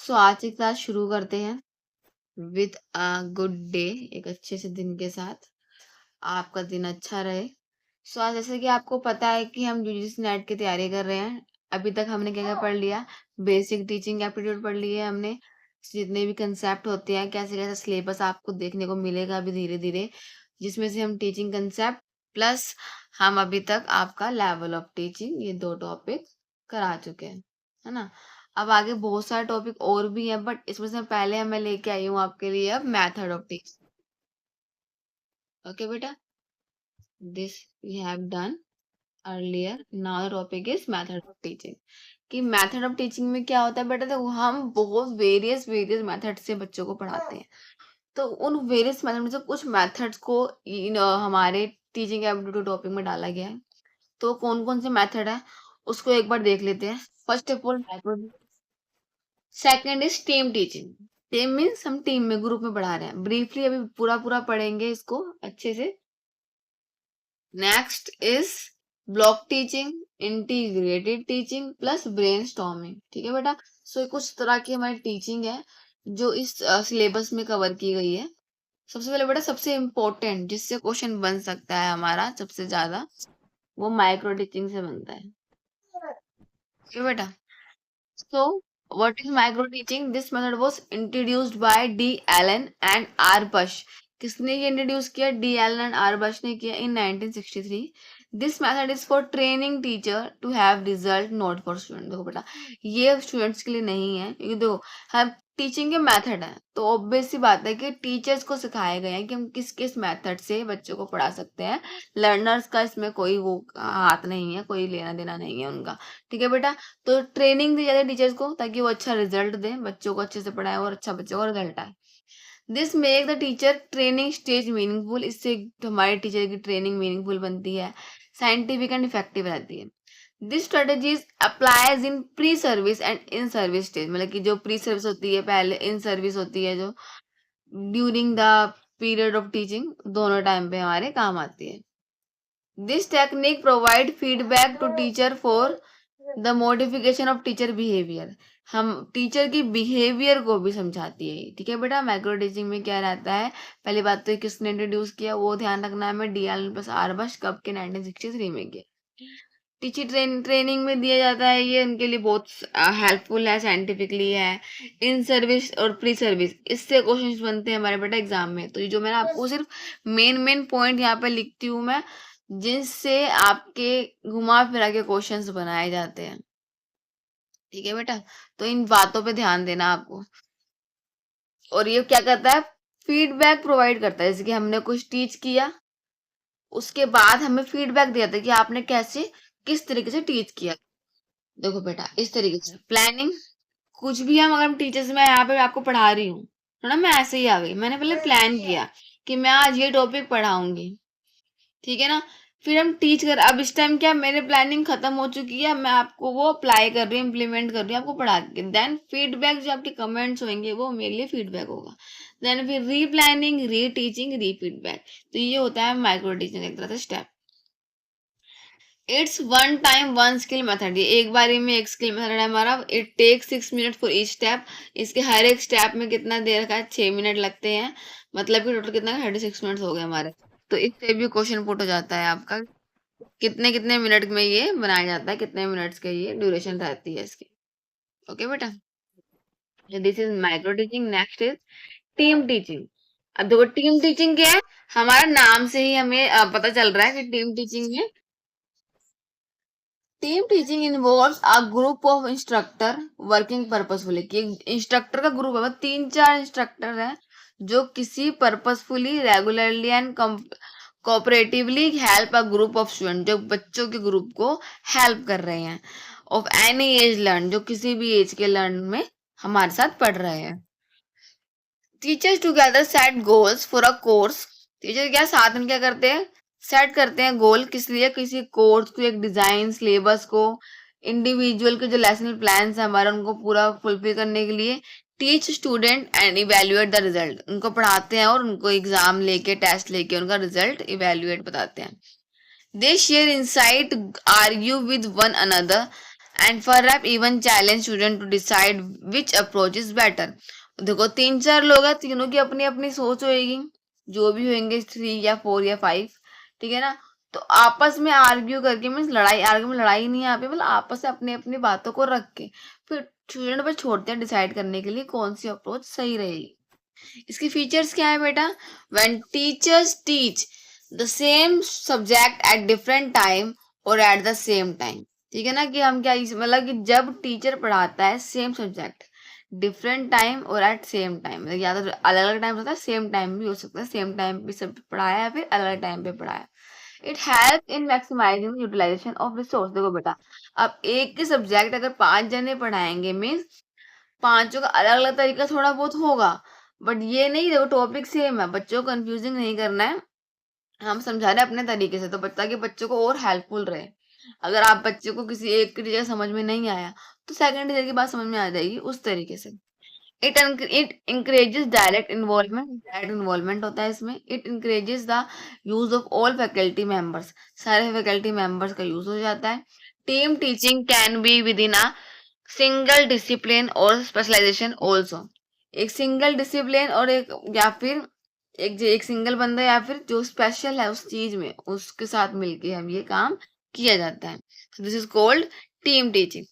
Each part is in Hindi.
सो आज की क्लास शुरू करते हैं विथ अ गुड डे, एक अच्छे से दिन के साथ। आपका दिन अच्छा रहे। सो आज जैसे कि आपको पता है कि हम यूजीसी नेट की तैयारी कर रहे हैं। अभी तक हमने क्या क्या पढ़ लिया? बेसिक टीचिंग एप्टीट्यूड पढ़ लिए हमने। जितने भी कंसेप्ट होते हैं, कैसे कैसे सिलेबस आपको देखने को मिलेगा अभी धीरे धीरे, जिसमें से हम टीचिंग कंसेप्ट प्लस हम अभी तक आपका लेवल ऑफ टीचिंग, ये 2 टॉपिक करा चुके हैं, है ना। अब आगे बहुत सारे टॉपिक और भी हैं, बट इसमें से पहले मैं लेके आई हूँ आपके लिए अब मेथड ऑफ टीचिंग। ओके बेटा, this we have done earlier, now the topic is method of teaching. कि मेथड ऑफ टीचिंग में क्या होता है बेटा, देखो हम बहुत वेरियस वेरियस मेथड से बच्चों को पढ़ाते हैं। तो उन वेरियस मेथड में से कुछ मेथड्स को हमारे टीचिंग एप्टीट्यूड टॉपिक में डाला गया है। तो कौन कौन से मेथड है उसको एक बार देख लेते हैं। First of all, second is team teaching. Team means हम टीम में, ग्रुप में पढ़ा रहे हैं। ब्रीफली अभी पूरा पूरा पढ़ेंगे इसको अच्छे से। Next is block teaching, integrated teaching plus brainstorming. ठीक है बेटा। सो कुछ तरह की हमारी टीचिंग है जो इस सिलेबस में कवर की गई है। सबसे पहले बेटा, सबसे इम्पोर्टेंट जिससे क्वेश्चन बन सकता है हमारा सबसे ज्यादा, वो माइक्रो टीचिंग से बनता है। ठीक है बेटा। So, what is micro teaching? This method was introduced by D. Allen and R. Bush. किसने ये इंट्रोड्यूस किया? D Allen and R Bush ने किया in 1963। This method is for training teacher to have result, not for student. देखो बेटा, ये स्टूडेंट्स के लिए नहीं है, क्योंकि देखो हम टीचिंग के मेथड है, तो ऑब्वियस सी बात है कि टीचर्स को सिखाए गए हैं कि हम किस किस मेथड से बच्चों को पढ़ा सकते हैं। लर्नर्स का इसमें कोई वो हाथ नहीं है, कोई लेना देना नहीं है उनका। ठीक है बेटा। तो ट्रेनिंग दी जाती है टीचर्स को ताकि वो अच्छा रिजल्ट दें, बच्चों को अच्छे से पढ़ाएं और अच्छा बच्चों को रिजल्ट आए। This make the teacher training stage meaningful. इससे हमारे टीचर की ट्रेनिंग मीनिंगफुल बनती है, साइंटिफिक एंड इफेक्टिव रहती है। This strategies applies in pre service and in service stage. मतलब कि जो प्री सर्विस होती है पहले, इन सर्विस होती है जो during the period of teaching, दोनों टाइम पे हमारे काम आती है। This technique provide feedback to teacher for the modification of teacher behaviour. हम टीचर की बिहेवियर को भी समझाती है। ठीक है बेटा। माइक्रो टीचिंग में क्या रहता है, पहली बात तो किसने इंट्रोड्यूस किया वो ध्यान रखना है हमें, डीएल प्लस आर बश, कब के 1963 में किया। टीचर ट्रेनिंग में दिया जाता है, ये उनके लिए बहुत हेल्पफुल है, साइंटिफिकली है। इन सर्विस और प्री सर्विस, इससे क्वेश्चंस बनते हैं हमारे बेटा एग्जाम में। तो ये जो मैंने आपको सिर्फ मेन मेन पॉइंट यहाँ पे लिखती हूँ मैं, जिनसे आपके घुमा फिरा के क्वेश्चंस बनाए जाते हैं। ठीक है बेटा। तो इन बातों पे ध्यान देना आपको। और ये क्या करता है, फीडबैक प्रोवाइड करता है। जैसे कि हमने कुछ टीच किया, उसके बाद हमें फीडबैक दिया था कि आपने कैसे, किस तरीके से टीच किया। देखो बेटा, इस तरीके से प्लानिंग, कुछ भी हम, अगर हम टीचर्स, मैं यहाँ पे आपको पढ़ा रही हूँ तो ना, मैं ऐसे ही आ गई, मैंने पहले प्लान किया कि मैं आज ये टॉपिक पढ़ाऊंगी। ठीक है ना। फिर हम टीच कर, अब इस टाइम क्या, मेरे प्लानिंग खत्म हो चुकी है, मैं आपको वो अप्लाई कर रही हूँ, इम्प्लीमेंट कर रही हूँ आपको पढ़ा के। देन फीडबैक, जो आपके कमेंट्स होंगे वो मेरे लिए फीडबैक होगा। देन फिर री प्लानिंग, री टीचिंग, री फीडबैक। तो ये होता है माइक्रो टीचिंग एक तरह से step. It's one time one skill method. ये एक बारी में एक स्किल मेथड है हमारा। It take 6 minute for each step. इसके हर एक स्टेप में कितना देर का है, 6 मिनट लगते हैं। मतलब कि टोटल कितना, 36 मिनट हो गए हमारे। तो इससे भी क्वेश्चन पुट हो जाता है आपका, कितने कितने मिनट में ये बनाया जाता है, कितने मिनट्स का ये ड्यूरेशन रहती है इसकी। ओके बेटा। This is micro teaching. Next is team teaching. अब देखो टीम टीचिंग क्या है, हमारा नाम से ही हमें पता चल रहा है कि टीम टीचिंग में, team teaching involves a group of instructor working purposefully. कि इंस्ट्रक्टर का ग्रुप है, 3-4 इंस्ट्रक्टर है जो किसी purposefully, regularly and cooperatively help a group of student, जो बच्चों के ग्रुप को हेल्प कर रहे हैं, ऑफ एनी एज लर्न, जो किसी भी एज के लर्न में हमारे साथ पढ़ रहे हैं। Teachers together set goals for a course. Teacher क्या साथ में क्या करते हैं, सेट करते हैं गोल, किस लिए, किसी कोर्स को, एक डिजाइन सिलेबस को, इंडिविजुअल के जो लेसन प्लान है हमारा, उनको पूरा फुलफिल करने के लिए। Teach student and evaluate the result. उनको पढ़ाते हैं और उनको एग्जाम लेके, टेस्ट लेके उनका रिजल्ट इवेल्युएट बताते हैं। They share insight, argue with one another and perhaps even challenge student to decide which approach is better. देखो 3-4 लोग हैं, तीनों की अपनी अपनी सोच होएगी, जो भी होंगे 3 या 4 या 5, ठीक है ना। तो आपस में आर्ग्यू करके, मीन्स लड़ाई, आर्ग्यू में लड़ाई नहीं है यहाँ पे, मतलब आपस में अपनी अपनी बातों को रख के फिर स्टूडेंट पर छोड़ते हैं डिसाइड करने के लिए कौन सी अप्रोच सही रहेगी। इसके फीचर्स क्या है बेटा? When teachers teach the same subject at different time और एट द सेम टाइम, ठीक है ना, कि हम क्या मतलब कि जब टीचर पढ़ाता है सेम सब्जेक्ट डिफरेंट टाइम और एट सेम टाइम, मतलब या तो अलग अलग टाइम होता है, सेम टाइम भी हो सकता है, सेम टाइम भी सब पढ़ाया है फिर अलग अलग टाइम पे पढ़ाया। It help in maximising utilisation of resource. देखो बेटा, अब एक ही सब्जेक्ट अगर 5 जने पढ़ाएंगे, मीन्स पांचों का अलग अलग तरीका थोड़ा बहुत होगा, बट ये नहीं, देखो टॉपिक सेम है, बच्चों को कंफ्यूजिंग नहीं करना है, हम समझा रहे हैं अपने तरीके से, तो बच्चा के बच्चों को और हेल्पफुल रहे। अगर आप बच्चे को किसी एक की टीचर समझ में नहीं आया तो सेकंड टीचर की बात समझ में आ जाएगी उस तरीके से। It encourages direct involvement, direct involvement होता है इसमें। It encourages the use of all faculty members, सारे फैकल्टी मेंबर्स का यूज हो जाता है। Team teaching can be with in a single discipline और स्पेशलाइजेशन ऑल्सो। एक सिंगल डिसिप्लिन और एक, या फिर एक सिंगल बंदा या फिर जो स्पेशल है उस चीज में, उसके साथ मिलके हम ये काम किया जाता है। This is called team teaching.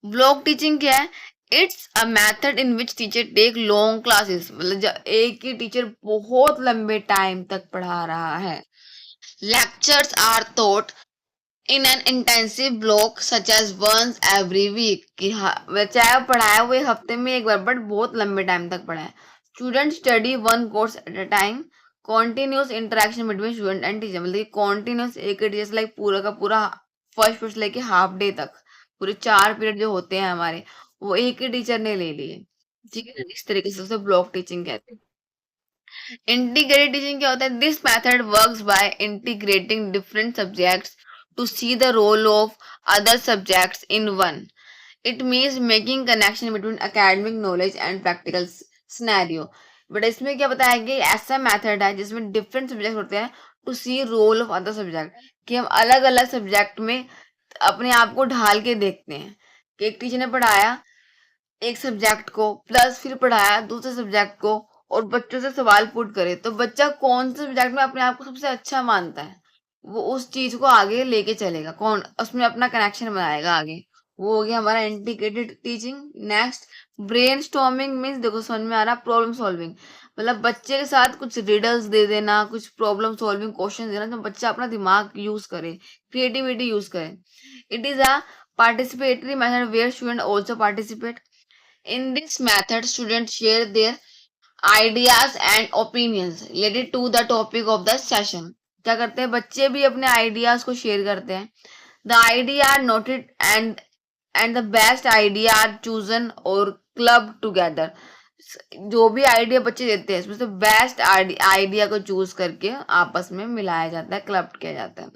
Block teaching क्या है? It's a method in which teacher take long classes, मतलब एक ही टीचर बहुत लंबे टाइम तक पढ़ा रहा है। Lectures are taught in an intensive block such as once every week, कि चाहे वो पढ़ाया वो एक हफ्ते में एक बार, बट बहुत लंबे टाइम तक पढ़ाया। Student study one course at a time. Continuous interaction between student and teacher, मतलब कॉन्टिन्यूस एक ही टीचर से लाइक पूरा का पूरा फर्स्ट फर्स्ट लेके हाफ डे तक, पूरे 4 पीरियड जो होते हैं हमारे, वो एक ही टीचर ने ले लिए, ठीक है ना। इस तरीके से उसे ब्लॉक टीचिंग कहते हैं। इंटीग्रेटेड टीचिंग क्या होता है? This method works by integrating different subjects to see the role of other subjects in one. It means making connection between academic knowledge and practical scenario. But इसमें क्या बताया गया, ऐसा मेथड है जिसमें डिफरेंट सब्जेक्ट होते हैं to see role of other subject, कि हम अलग अलग सब्जेक्ट में अपने आप को ढाल के देखते हैं, कि एक टीचर ने पढ़ाया एक सब्जेक्ट को, प्लस फिर पढ़ाया दूसरे सब्जेक्ट को, और बच्चों से सवाल पुट करे, तो बच्चा कौन से सब्जेक्ट में अपने आप को सबसे अच्छा मानता है, वो उस चीज को आगे लेके चलेगा, कौन उसमें अपना कनेक्शन बनाएगा आगे। वो हो गया हमारा integrated teaching. Next, brain storming means, देखो समझ में आ रहा, प्रॉब्लम सॉल्विंग, मतलब बच्चे के साथ कुछ रिडल्स दे देना, कुछ प्रॉब्लम सॉल्विंग क्वेश्चन देना, तो बच्चा अपना दिमाग यूज करे, क्रिएटिविटी यूज करे। It is a participatory method where students also participate. In this method, students share their ideas and opinions related to the topic of the session. क्या करते हैं बच्चे भी अपने आइडियाज को शेयर करते हैं। The idea are noted and the best idea are chosen और क्लब टुगेदर। जो भी आइडिया बच्चे देते हैं उसमें से बेस्ट आइडिया को चूज करके आपस में मिलाया जाता है, क्लब किया जाता है।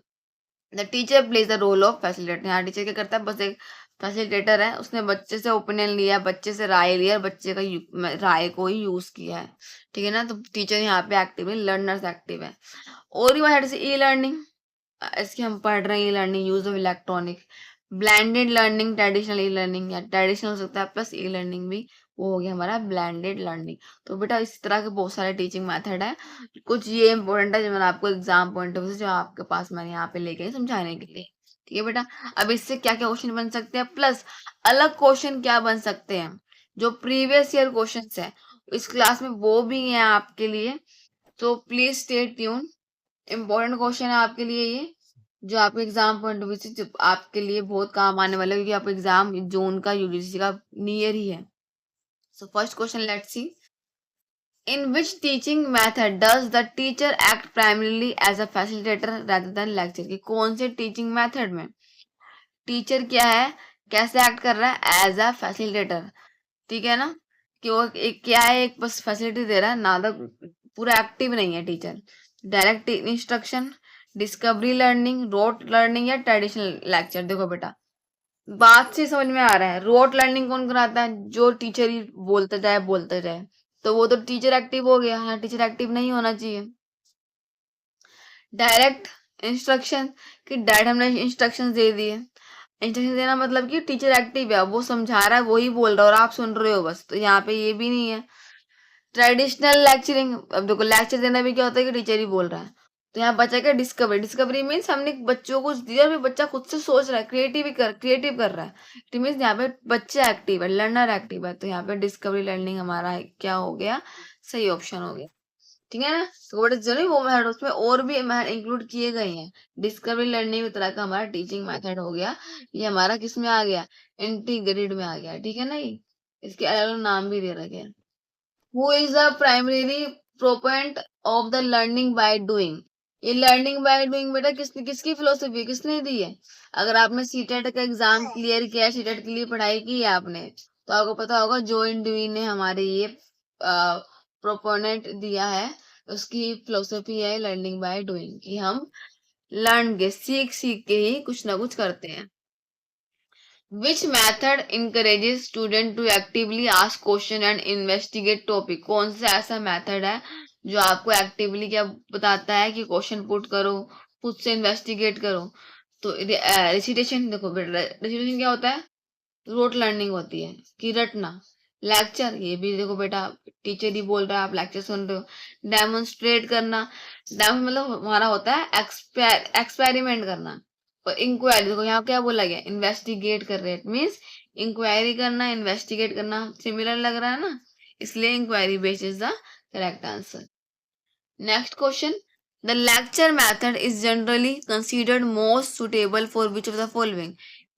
The teacher plays the role of facilitator. यहाँ टीचर क्या करता है, बस एक फैसिलिटेटर है, उसने बच्चे से ओपिनियन लिया, बच्चे से राय लिया, बच्चे का राय को ही यूज किया है, ठीक है ना। तो टीचर यहाँ पे एक्टिव है, लर्नर्स एक्टिव है। और भी साइड से ई लर्निंग, इसकी हम पढ़ रहे हैं, e learning use of electronic, blended learning, traditional e learning, या ट्रेडिशनल हो सकता है प्लस ई लर्निंग भी, वो हो गया हमारा ब्लेंडेड लर्निंग। तो बेटा इस तरह के बहुत सारे टीचिंग मेथड है, कुछ ये इंपॉर्टेंट है जो मैंने आपको एग्जाम पॉइंट ऑफ व्यू से जो आपके पास मैंने यहाँ पे लेके आई समझाने के लिए, ठीक है बेटा। अब इससे क्या क्या क्वेश्चन बन सकते हैं, प्लस अलग क्वेश्चन क्या बन सकते हैं, जो प्रीवियस ईयर क्वेश्चन है इस क्लास में वो भी है आपके लिए, तो please stay tune. Important question है आपके लिए ये, जो आपके एग्जाम पॉइंट ऑफ व्यू से जो आपके लिए बहुत काम आने वाला है, क्योंकि आपका एग्जाम जून का यूजीसी का नियर ही है। So first question let's see, in which teaching method does the teacher act primarily as a facilitator rather than lecture, की कौन से टीचिंग मेथड में टीचर क्या है, कैसे एक्ट कर रहा है, एज अ फैसिलिटेटर, ठीक है ना, कि वो एक क्या है, एक बस फैसिलिटी दे रहा है ना, तो पूरा एक्टिव नहीं है teacher. Direct instruction, discovery learning, rote learning, या ट्रेडिशनल लेक्चर। देखो बेटा बात से समझ में आ रहा है, रोट लर्निंग कौन कराता है, जो टीचर ही बोलता जाए, तो वो तो टीचर एक्टिव हो गया, यहाँ टीचर एक्टिव नहीं होना चाहिए। डायरेक्ट इंस्ट्रक्शन, कि डायरेक्ट हमने इंस्ट्रक्शन दे दिए, इंस्ट्रक्शन देना मतलब कि टीचर एक्टिव है, वो समझा रहा है, वही बोल रहा है और आप सुन रहे हो बस, तो यहाँ पे ये भी नहीं है। ट्रेडिशनल लेक्चरिंग, अब देखो लेक्चर देना भी क्या होता है कि टीचर ही बोल रहा है। तो यहाँ बच्चा क्या, डिस्कवरी, डिस्कवरी मीन्स हमने बच्चों को कुछ दिया और फिर बच्चा खुद से सोच रहा है, क्रिएटिव कर रहा है। इट मीन्स यहाँ पे बच्चा एक्टिव है, लर्नर एक्टिव है, तो यहाँ पे डिस्कवरी लर्निंग हमारा क्या हो गया, सही ऑप्शन हो गया। ठीक है ना। तो व्हाट इज जरूरी वो मेथड, उसमें और भी मेथड इंक्लूड किए गए हैं। डिस्कवरी लर्निंग एक तरह का हमारा टीचिंग मेथड हो गया। ये हमारा किस में आ गया, इंटीग्रेटेड में आ गया। ठीक है ना। ये इसके अलग अलग नाम भी दे रखे हैं। Who is the primary proponent of the learning by doing. ये लर्निंग बाय डूइंग बेटा किसकी फिलोसफी, किसने दी है। अगर आपने सीटेट का एग्जाम क्लियर किया, सीटेट के लिए पढ़ाई की है आपने, तो आपको पता होगा जो इन डुई ने हमारे ये प्रोपोनेंट दिया है, उसकी फिलोसफी है लर्निंग बाय डूइंग, कि हम लर्न के सीख सीख के ही कुछ ना कुछ करते हैं। Which method encourages student to actively ask question and investigate topic? कौन सा ऐसा मेथड है जो आपको एक्टिवली क्या बताता है कि क्वेश्चन पुट करो, खुद से इन्वेस्टिगेट करो। तो रिसीटेशन, देखो रिसीटेशन क्या होता है, रोट लर्निंग होती है कि रटना। लेक्चर, ये भी देखो बेटा टीचर ही बोल रहा है, आप लेक्चर सुन रहे हो। डेमोन्स्ट्रेट करना, डेमो मतलब हमारा होता है एक्सपेरिमेंट करना। और इंक्वायरी, देखो यहाँ क्या बोला गया, इन्वेस्टिगेट कर रहे हैं, मीन्स इंक्वायरी करना, इन्वेस्टिगेट करना सिमिलर लग रहा है ना, इसलिए inquiry based is the correct answer. Next question, the lecture method is generally considered most suitable for which of the following.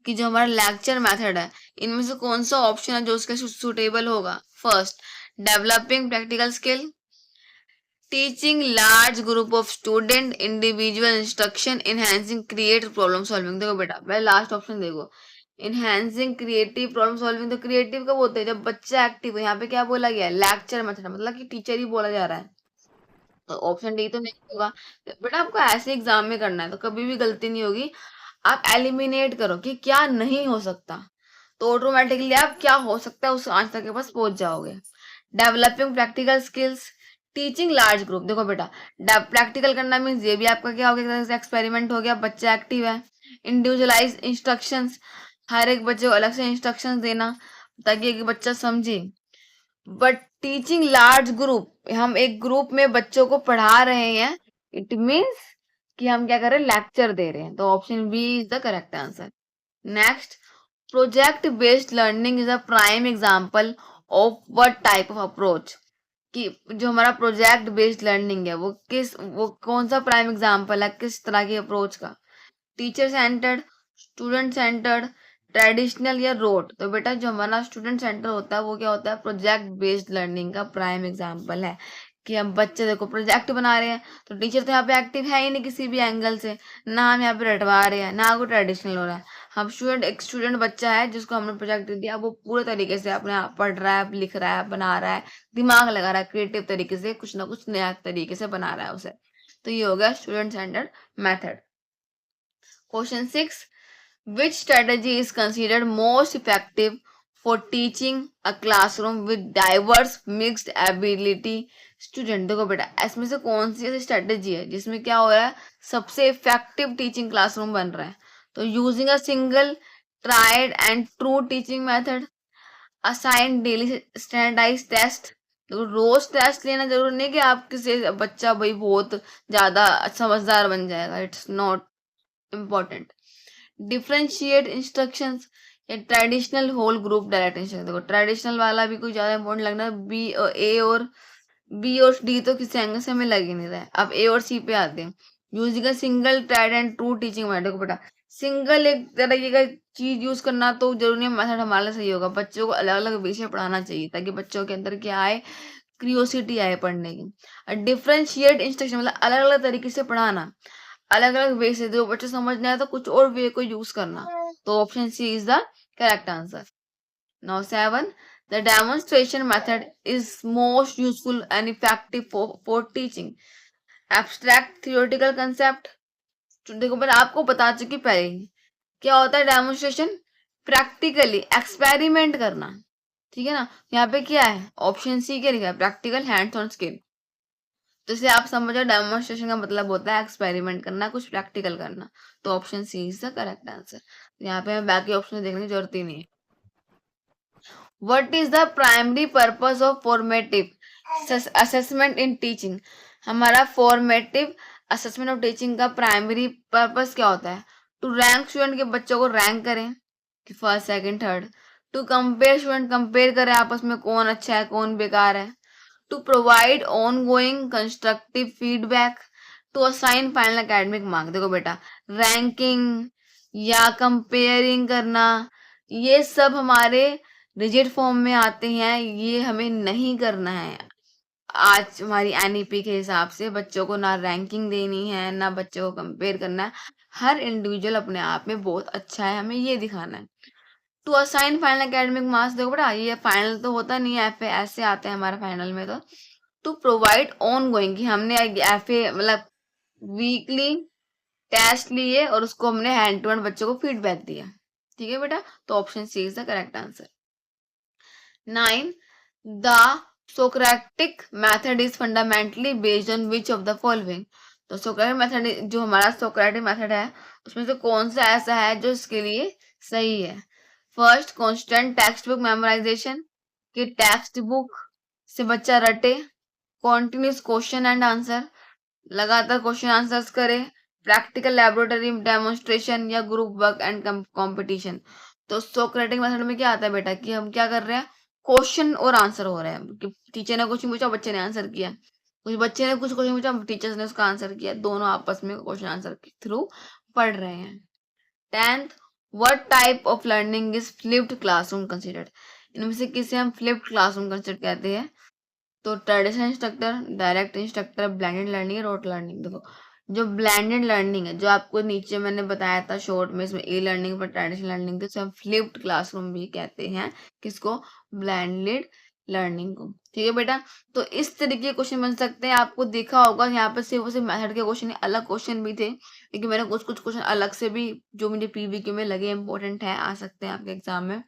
कि जो हमारा लेक्चर मेथड है, इनमें से कौन सा ऑप्शन है जो उसके सुटेबल होगा। First, developing practical skill, teaching large group of student, individual instruction, enhancing creative problem solving. देखो बेटा पहले लास्ट ऑप्शन देखो, इनहेंसिंग क्रिएटिव प्रॉब्लम सॉल्विंग। तो क्रिएटिव कब होते हैं, जब बच्चा एक्टिव है। यहाँ पे क्या बोला गया है, लेक्चर मेथड, मतलब कि टीचर ही बोला जा रहा है, तो ऑप्शन डी तो नहीं होगा। बेटा आपको ऐसे एग्जाम में करना है तो कभी भी गलती नहीं होगी। आप एलिमिनेट करो कि क्या नहीं हो सकता, तो ऑटोमेटिकली आप क्या हो सकता है उस आंसर के पास पहुंच जाओगे। Developing practical skills, teaching large group. देखो बेटा प्रैक्टिकल करना मीन्स ये भी आपका क्या हो गया, एक्सपेरिमेंट हो गया, बच्चा एक्टिव है। इंडिविजुअलाइज इंस्ट्रक्शंस, हर एक बच्चे को अलग से इंस्ट्रक्शंस देना ताकि एक बच्चा समझे। बट टीचिंग लार्ज ग्रुप, हम एक ग्रुप में बच्चों को पढ़ा रहे हैं, इट मीन्स कि हम क्या कर रहे हैं, लेक्चर दे रहे हैं, तो option B is the correct answer. Next, project based learning is a prime example of what type of approach. कि जो हमारा प्रोजेक्ट बेस्ड लर्निंग है वो कौन सा प्राइम एग्जांपल है, किस तरह की अप्रोच का। Teacher centred, student centred, traditional या रोट। तो बेटा जो हमारा स्टूडेंट सेंटर होता है वो क्या होता है, प्रोजेक्ट बेस्ड लर्निंग का प्राइम एग्जांपल है। कि हम बच्चे देखो प्रोजेक्ट बना रहे हैं, तो टीचर तो यहाँ पे एक्टिव है ही नहीं किसी भी एंगल से, ना हम यहाँ पे रटवा रहे हैं, ना कोई ट्रेडिशनल हो रहा है। हम एक स्टूडेंट बच्चा है जिसको हमने प्रोजेक्ट दे दिया, वो पूरे तरीके से अपने आप पढ़ रहा है, लिख रहा है, बना रहा है, दिमाग लगा रहा है, क्रिएटिव तरीके से कुछ ना कुछ नया तरीके से बना रहा है उसे। तो ये हो गया student centred method. Question 6. Which strategy is considered most effective for teaching a classroom with diverse mixed ability student? देखो बेटा इसमें से कौन सी ऐसी स्ट्रेटेजी है जिसमें क्या हो रहा है, सबसे इफेक्टिव टीचिंग क्लासरूम बन रहा है। तो using a single tried and true teaching method, assign daily standardise test. तो रोज टेस्ट लेना जरूरी नहीं कि आप किसी बच्चा भाई बहुत ज्यादा समझदार बन जाएगा, it's not important. Differentiate instructions या traditional whole group direct instruction. देखो ट्रेडिशनल वाला भी कुछ ज्यादा इंपॉर्टेंट लगना है, बी और डी तो किसी एंगल से हमें लग ही नहीं रहा है। अब ए और सी पे आते हैं। Using a single tried and true teaching method. देखो बेटा सिंगल एक तरीके का चीज यूज करना तो जरूरी है, मेथड हमारे लिए सही होगा। बच्चों को अलग अलग विषय पढ़ाना चाहिए ताकि बच्चों के अंदर क्या आए, क्रियोसिटी आए पढ़ने की। डिफरेंशिएट इंस्ट्रक्शन मतलब अलग अलग तरीके से पढ़ाना, अलग अलग वे से, जो बच्चे समझना है तो कुछ और वे को यूज करना। तो option C is the correct answer. Now 7, the demonstration method is most useful and effective for teaching abstract theoretical concept. देखो मैंने आपको बता चुकी पहले ही, क्या होता है डेमोन्स्ट्रेशन, प्रैक्टिकली एक्सपेरिमेंट करना। ठीक है ना। यहाँ पे क्या है, ऑप्शन सी क्या लिखा है, प्रैक्टिकल हैंड्स ऑन स्किल। तो इसे आप समझो, डेमोन्स्ट्रेशन का मतलब होता है एक्सपेरिमेंट करना, कुछ प्रैक्टिकल करना। तो option C is the correct answer. यहाँ पे हमें बाकी ऑप्शन देखने की जरूरत ही नहीं है। What is the primary purpose of formative assessment in teaching? हमारा फॉर्मेटिव असेसमेंट ऑफ टीचिंग का प्राइमरी पर्पस क्या होता है? टू रैंक स्टूडेंट, के बच्चों को रैंक करें कि first second third. To compare student, compare करें आपस में कौन अच्छा है कौन बेकार है। To provide ongoing constructive feedback. To assign final academic mark. देखो बेटा, रैंकिंग या कंपेयरिंग करना, ये सब हमारे रिजिड फॉर्म में आते हैं, ये हमें नहीं करना है। आज हमारी एनईपी के हिसाब से बच्चों को ना रैंकिंग देनी है, ना बच्चों को कंपेयर करना है। हर इंडिविजुअल अपने आप में बहुत अच्छा है, हमें ये दिखाना है। To assign final academic marks, देखो बेटा ये फाइनल तो होता नहीं है, एफ ऐसे आते हैं हमारा फाइनल में। तो टू प्रोवाइड ऑन गोइंग, कि हमने एफ मतलब वीकली टेस्ट लिए और उसको हमने हैंड टू हैंड बच्चों को फीडबैक दिया। ठीक है बेटा, तो option C is the correct answer. 9. The Socratic method is fundamentally based on which of the following? तो सोक्रेटिक मेथड, जो हमारा सोक्रेटिक मेथड है, उसमें से कौन सा ऐसा है जो इसके लिए सही है? First, constant text book memorisation, कि टेक्स्ट बुक से बच्चा रटे। कॉन्टिन्यूस क्वेश्चन एंड आंसर, लगातार क्वेश्चन आंसर्स करे। प्रैक्टिकल लेबोरेटरी डेमोन्स्ट्रेशन या ग्रुप वर्क एंड कंपटीशन। तो सोक्रेटिक मेथड में क्या आता है बेटा, कि हम क्या कर रहे हैं, क्वेश्चन और आंसर हो रहे हैं, कि टीचर ने क्वेश्चन पूछा, बच्चे ने आंसर किया। कुछ बच्चे ने कुछ क्वेश्चन पूछा, टीचर्स ने उसका आंसर किया, दोनों आपस में क्वेश्चन आंसर के थ्रू पढ़ रहे हैं। 10th, what type of learning is flipped classroom considered? इनमें से किसे हम फ्लिप्ड क्लासरूम कंसिडर कहते हैं? तो traditional instructor, direct instructor, blended learning, rote learning. देखो, जो ब्लेंडेड लर्निंग है, जो आपको नीचे मैंने बताया था शॉर्ट में, इसमें ई लर्निंग पर ट्रेडिशनल लर्निंग, तो हम फ्लिप्ड क्लासरूम भी कहते हैं। किसको? ब्लेंडेड लर्निंग को। ठीक है बेटा, तो इस तरीके के क्वेश्चन बन सकते हैं। आपको देखा होगा यहाँ पर सिर्फ सिर्फ मेथड के क्वेश्चन, अलग क्वेश्चन भी थे, लेकिन मैंने कुछ कुछ क्वेश्चन अलग से भी जो मुझे पीवीक्यू में लगे इंपॉर्टेंट है, आ सकते हैं आपके एग्जाम में,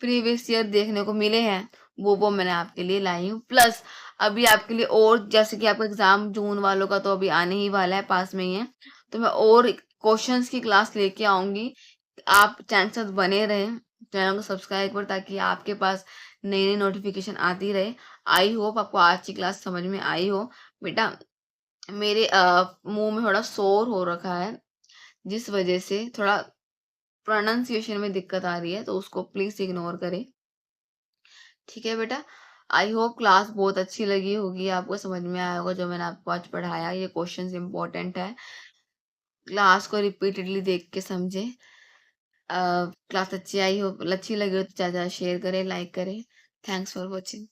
प्रीवियस ईयर देखने को मिले हैं, वो मैंने आपके लिए लाई हूँ। प्लस अभी आपके लिए और, जैसे कि आपका एग्जाम जून वालों का तो अभी आने ही वाला है, पास में ही है, तो मैं और क्वेश्चंस की क्लास लेके आऊंगी। आप चैनल के साथ बने रहें, चैनल को सब्सक्राइब कर, ताकि आपके पास नई नई नोटिफिकेशन आती रहे। आई होप आपको आज की क्लास समझ में आई हो। बेटा मेरे मुंह में थोड़ा शोर हो रखा है, जिस वजह से थोड़ा प्रोनाउंसिएशन में दिक्कत आ रही है, तो उसको प्लीज इग्नोर करें। ठीक है बेटा, आई होप क्लास बहुत अच्छी लगी होगी, आपको समझ में आया होगा जो मैंने आपको आज पढ़ाया। ये क्वेश्चंस इंपॉर्टेंट है, क्लास को रिपीटेडली देख के समझे। क्लास अच्छी आई हो, अच्छी लगी हो तो ज़्यादा शेयर करें, लाइक करें। Thanks for watching.